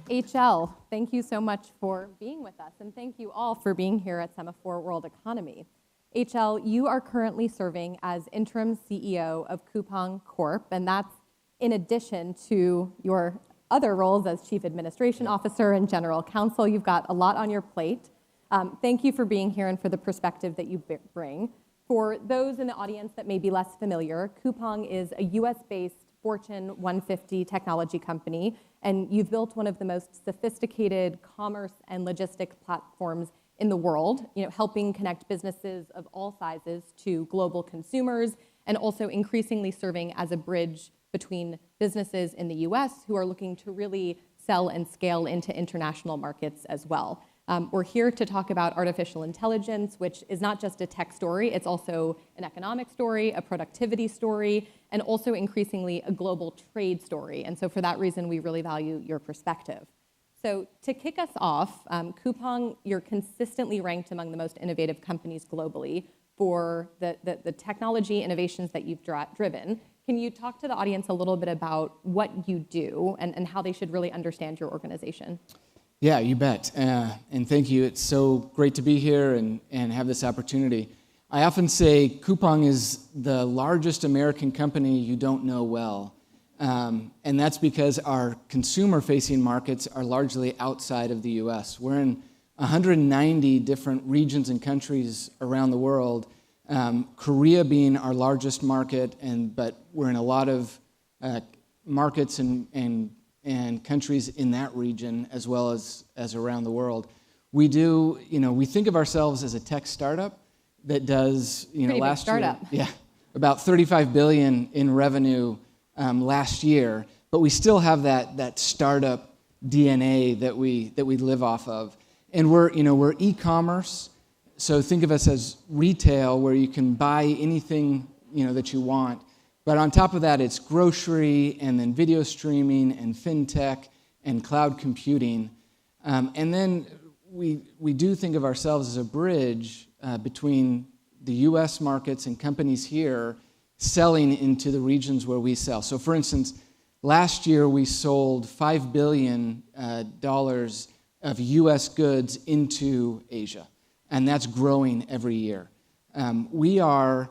HL, thank you so much for being with us, and thank you all for being here at Semafor World Economy. HL, you are currently serving as Interim CEO of Coupang Corp, and that's in addition to your other roles as Chief Administration Officer and General Counsel. You've got a lot on your plate. Thank you for being here and for the perspective that you bring. For those in the audience that may be less familiar, Coupang is a US-based Fortune 150 technology company, and you've built one of the most sophisticated commerce and logistic platforms in the world, helping connect businesses of all sizes to global consumers, and also increasingly serving as a bridge between businesses in the US who are looking to really sell and scale into international markets as well. We're here to talk about artificial intelligence, which is not just a tech story, it's also an economic story, a productivity story, and also increasingly a global trade story. And so for that reason, we really value your perspective. So to kick us off, Coupang, you're consistently ranked among the most innovative companies globally for the technology innovations that you've driven. Can you talk to the audience a little bit about what you do and how they should really understand your organization? Yeah, you bet. And thank you. It's so great to be here and have this opportunity. I often say Coupang is the largest American company you don't know well. And that's because our consumer-facing markets are largely outside of the US. We're in 190 different regions and countries around the world, Korea being our largest market, but we're in a lot of markets and countries in that region as well as around the world. We think of ourselves as a tech startup that does, last year, about $35 billion in revenue last year, but we still have that startup DNA that we live off of. And we're e-commerce, so think of us as retail where you can buy anything that you want. But on top of that, it's grocery and then video streaming and fintech and cloud computing. And then we do think of ourselves as a bridge between the US markets and companies here selling into the regions where we sell. So for instance, last year we sold $5 billion of US goods into Asia, and that's growing every year. We are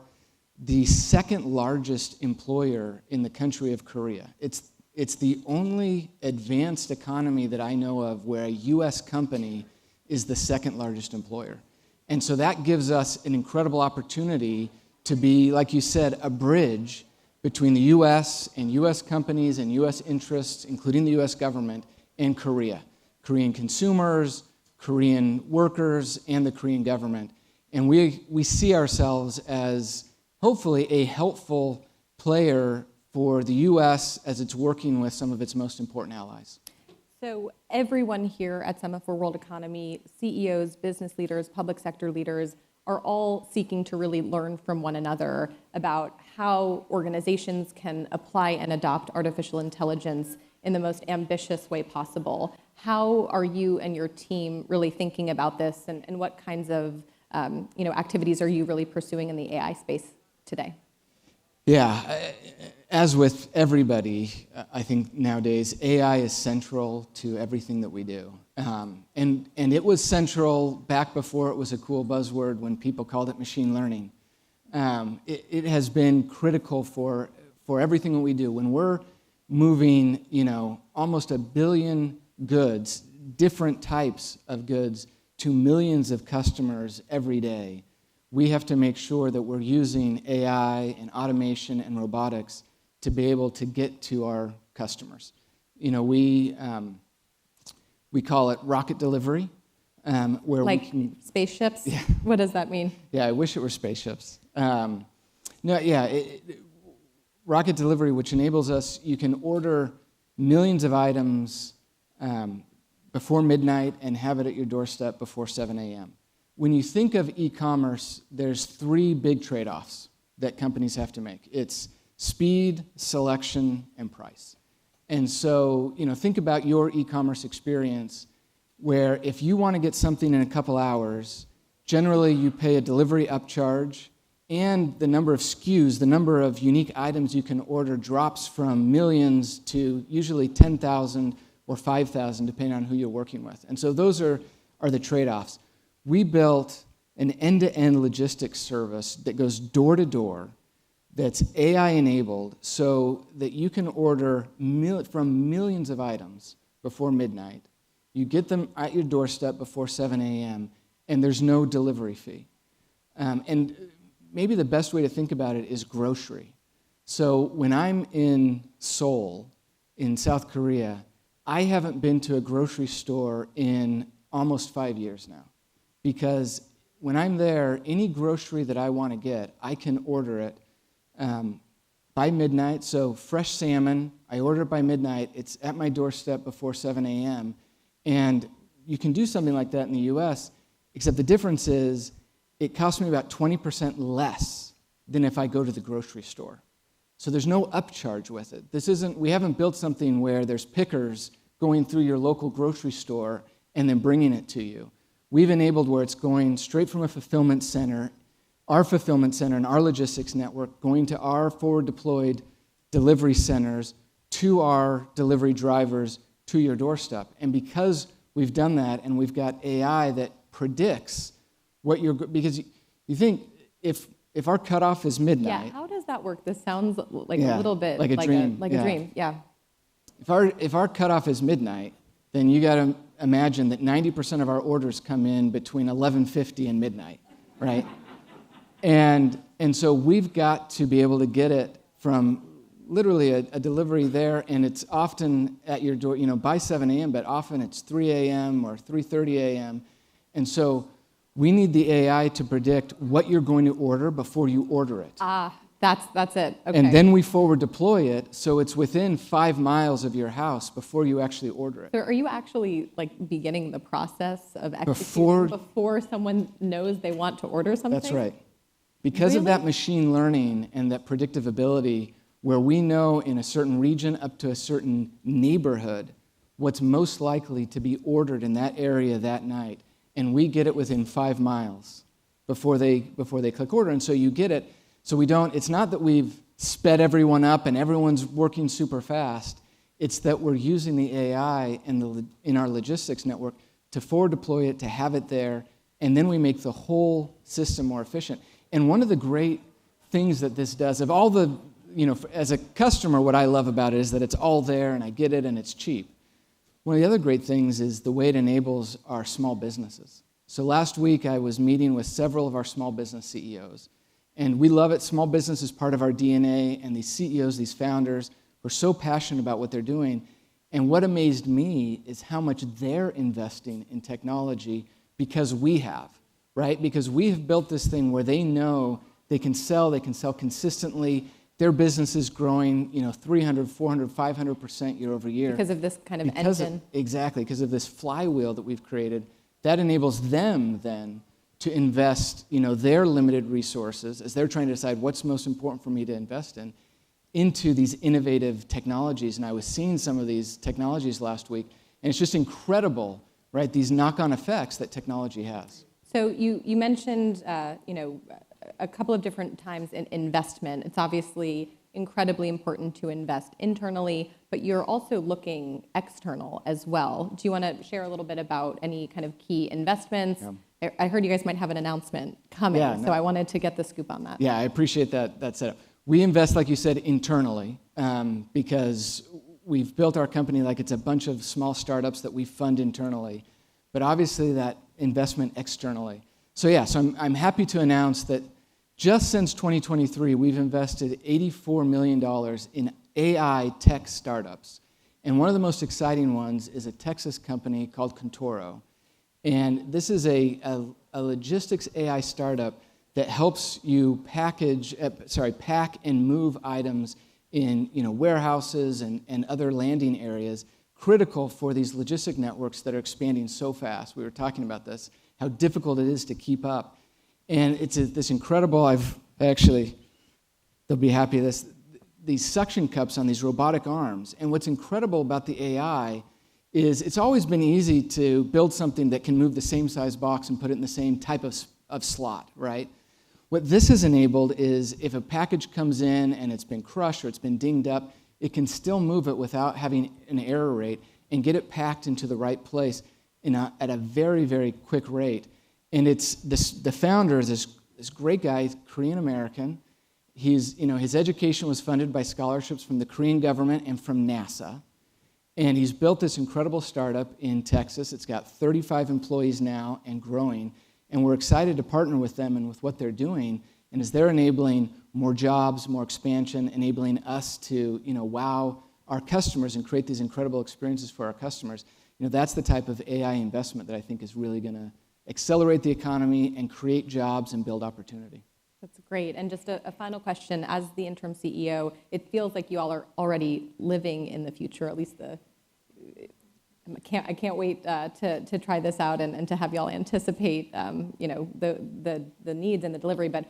the second largest employer in the country of Korea. It's the only advanced economy that I know of where a US company is the second largest employer. And so that gives us an incredible opportunity to be, like you said, a bridge between the US and US companies and US interests, including the US government, and Korea. Korean consumers, Korean workers, and the Korean government. And we see ourselves as hopefully a helpful player for the U.S. as it's working with some of its most important allies. So everyone here at Semafor World Economy, CEOs, business leaders, public sector leaders, are all seeking to really learn from one another about how organizations can apply and adopt artificial intelligence in the most ambitious way possible. How are you and your team really thinking about this, and what kinds of activities are you really pursuing in the AI space today? Yeah, as with everybody, I think nowadays, AI is central to everything that we do. And it was central back before it was a cool buzzword when people called it machine learning. It has been critical for everything that we do. When we're moving, almost 1 billion goods, different types of goods, to millions of customers every day, we have to make sure that we're using AI and automation and robotics to be able to get to our customers. We call it rocket delivery, where like we can, spaceships? Yeah. What does that mean? Yeah, I wish it were spaceships. Rocket delivery, which enables us, you can order millions of items before midnight and have it at your doorstep before 7 a.m. When you think of e-commerce, there's 3 big trade-offs that companies have to make. It's speed, selection, and price. And so, think about your e-commerce experience where if you want to get something in a couple hours, generally you pay a delivery upcharge, and the number of SKUs, the number of unique items you can order drops from millions to usually 10,000 or 5,000, depending on who you're working with. And so those are the trade-offs. We built an end-to-end logistics service that goes door to door, that's AI-enabled, so that you can order from millions of items before midnight. You get them at your doorstep before 7 a.m., and there's no delivery fee. And maybe the best way to think about it is grocery. So when I'm in Seoul, in South Korea, I haven't been to a grocery store in almost 5 years now, because when I'm there, any grocery that I want to get, I can order it by midnight. So fresh salmon, I order it by midnight. It's at my doorstep before 7 a.m. And you can do something like that in the U.S., except the difference is it costs me about 20% less than if I go to the grocery store. So there's no upcharge with it. We haven't built something where there's pickers going through your local grocery store and then bringing it to you. We've enabled where it's going straight from a fulfillment center, our fulfillment center and our logistics network, going to our forward deployed delivery centers, to our delivery drivers, to your doorstep. And because we've done that and we've got AI that predicts because you think if our cutoff is midnight. Yeah, how does that work? This sounds like a little bit like a dream. A dream, yeah. If our cutoff is midnight, then you got to imagine that 90% of our orders come in between 11:50 and midnight, right? and so we've got to be able to get it from literally a delivery there, and it's often at your door, by 7 a.m., but often it's 3 a.m. or 3:30 a.m. And so we need the AI to predict what you're going to order before you order it. That's it. Okay. And then we forward deploy it so it's within 5 miles of your house before you actually order it. So are you actually beginning the process of executing before someone knows they want to order something? That's right. Because of that machine learning and that predictive ability, where we know in a certain region up to a certain neighborhood what's most likely to be ordered in that area that night, and we get it within 5 miles before they click order, and so you get it. So it's not that we've sped everyone up and everyone's working super fast. It's that we're using the AI in our logistics network to forward deploy it, to have it there, and then we make the whole system more efficient. And one of the great things that this does, of all the, as a customer, what I love about it is that it's all there and I get it and it's cheap. One of the other great things is the way it enables our small businesses. So last week I was meeting with several of our small business CEOs. And we love it. Small business is part of our DNA, and these CEOs, these founders, are so passionate about what they're doing. And what amazed me is how much they're investing in technology because we have, right? Because we have built this thing where they know they can sell consistently. Their business is growing, 300, 400, 500% year over year. Because of this kind of engine. Exactly, because of this flywheel that we've created. That enables them then to invest, their limited resources, as they're trying to decide what's most important for me to invest in, into these innovative technologies. And I was seeing some of these technologies last week, and it's just incredible, right? These knock-on effects that technology has. So you mentioned, a couple of different times in investment. It's obviously incredibly important to invest internally, but you're also looking external as well. Do you want to share a little bit about any kind of key investments? Yeah. I heard you guys might have an announcement coming, so I wanted to get the scoop on that. Yeah, I appreciate that setup. We invest, like you said, internally because we've built our company like it's a bunch of small startups that we fund internally, but obviously that investment externally. So I'm happy to announce that just since 2023, we've invested $84 million in AI tech startups. And one of the most exciting ones is a Texas company called Contoro. And this is a logistics AI startup that helps you pack and move items in warehouses and other landing areas, critical for these logistic networks that are expanding so fast. We were talking about this, how difficult it is to keep up. And it's this incredible, they'll be happy with this, these suction cups on these robotic arms. And what's incredible about the AI is it's always been easy to build something that can move the same size box and put it in the same type of slot, right? What this has enabled is if a package comes in and it's been crushed or it's been dinged up, it can still move it without having an error rate. and get it packed into the right place at a very, very quick rate. And it's the founder is this great guy, he's Korean American. His education was funded by scholarships from the Korean government and from NASA. And he's built this incredible startup in Texas. It's got 35 employees now and growing. And we're excited to partner with them and with what they're doing. And as they're enabling more jobs, more expansion, enabling us to, wow our customers and create these incredible experiences for our customers, that's the type of AI investment that I think is really going to accelerate the economy and create jobs and build opportunity. That's great. And just a final question. As the interim CEO, it feels like you all are already living in the future, at least I can't wait to try this out and to have you all anticipate, the needs and the delivery. But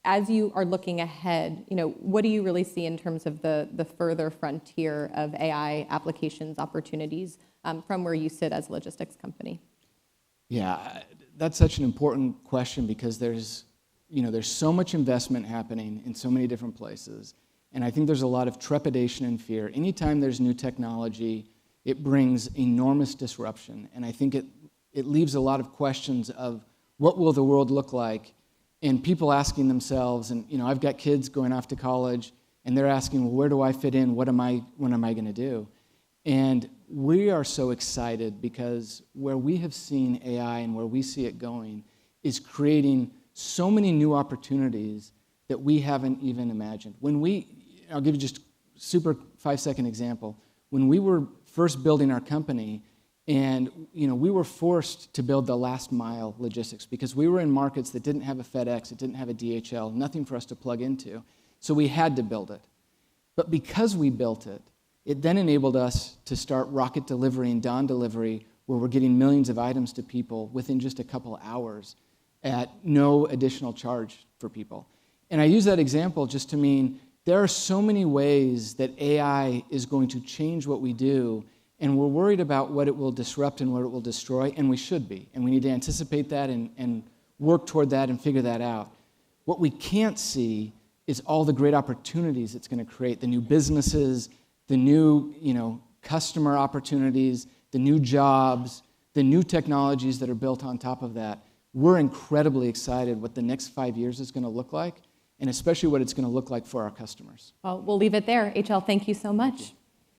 as you are looking ahead, what do you really see in terms of the further frontier of AI applications, opportunities from where you sit as a logistics company? Yeah, that's such an important question because there's so much investment happening in so many different places. And I think there's a lot of trepidation and fear. Anytime there's new technology, it brings enormous disruption. And I think it leaves a lot of questions of what will the world look like, and people asking themselves, and I've got kids going off to college, and they're asking, well, where do I fit in? What am I going to do? And we are so excited because where we have seen AI and where we see it going is creating so many new opportunities that we haven't even imagined. I'll give you just a super 5-second example. When we were first building our company, and we were forced to build the last mile logistics because we were in markets that didn't have a FedEx, it didn't have a DHL, nothing for us to plug into. So we had to build it. But because we built it, it then enabled us to start rocket delivery and dawn delivery, where we're getting millions of items to people within just a couple hours at no additional charge for people. And I use that example just to mean there are so many ways that AI is going to change what we do, and we're worried about what it will disrupt and what it will destroy, and we should be. And we need to anticipate that and work toward that and figure that out. What we can't see is all the great opportunities it's going to create, the new businesses, the new customer opportunities, the new jobs, the new technologies that are built on top of that. We're incredibly excited what the next 5 years is going to look like, and especially what it's going to look like for our customers. Well, we'll leave it there. HL, thank you so much.